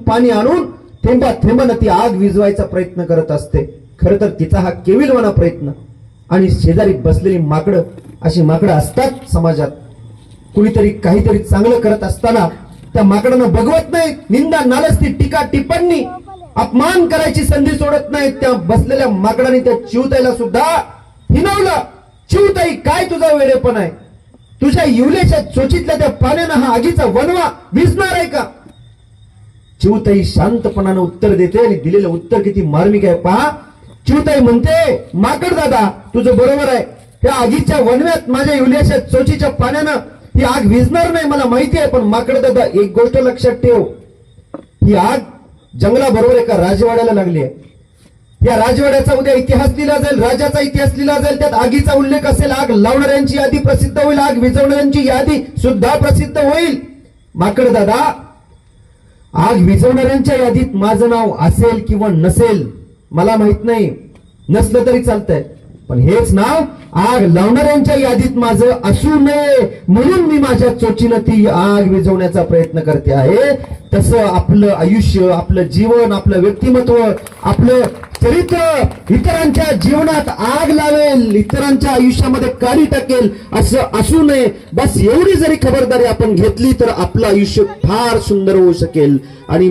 पाणी आणून थेंबा थेंबानं ती आग विझवायचा प्रयत्न करत असते. खरं तर तिचा हा केविलवाना प्रयत्न. आणि शेजारी बसलेली माकडं, अशी माकडं असतात समाजात. कुणीतरी काहीतरी चांगलं करत असताना त्या माकडांना बघवत नाही, निंदा नालस्ती टीका टिप्पणी अपमान करायची संधी सोडत नाही. त्या बसलेल्या माकडाने त्या चिवताईला सुद्धा हिनवलं. चिवताई, काय तुझा वेडेपण आहे? तुझ्या इवल्याच्या चोचीतल्या त्या पाण्यानं हा आगीचा वणवा विझणार आहे का? चिवताई शांतपणानं उत्तर देते आणि दिलेलं उत्तर किती मार्मिक आहे पहा. चिवताई म्हणते, माकड दादा तुझं बरोबर आहे. त्या आगीच्या वणव्यात माझ्या इवल्याच्या चोचीच्या पाण्यानं ही आग विझणार नाही, मला माहिती आहे. पण माकड दादा, एक गोष्ट लक्षात ठेव, ही आग जंगलाबरोबर एका राजवाड्याला लागली आहे. या राजवाड्याचा उद्या इतिहास लिहिला जाईल, राजाचा इतिहास लिहिला जाईल. त्यात आगीचा उल्लेख असेल, आग लावणाऱ्यांची यादी प्रसिद्ध होईल, आग विझवणाऱ्यांची यादी सुद्धा प्रसिद्ध होईल. माकड दादा, आग विझवणाऱ्यांच्या यादीत माझं नाव असेल किंवा नसेल मला माहित नाही, नसलं तरी चालतंय, पण हेच नाव आग लावणाऱ्यांच्या यादीत माझं असू नये म्हणून मी माझ्या चोचीनं ती आग विझवण्याचा प्रयत्न करते आहे. तसं आपलं आयुष्य, आपलं जीवन, आपलं व्यक्तिमत्व, आपलं चरित्र इतरांच्या जीवनात आग लावेल, इतरांच्या आयुष्यामध्ये काडी टाकेल असं असू नये. बस एवढी जरी खबरदारी आपण घेतली तर आपलं आयुष्य फार सुंदर होऊ शकेल. आणि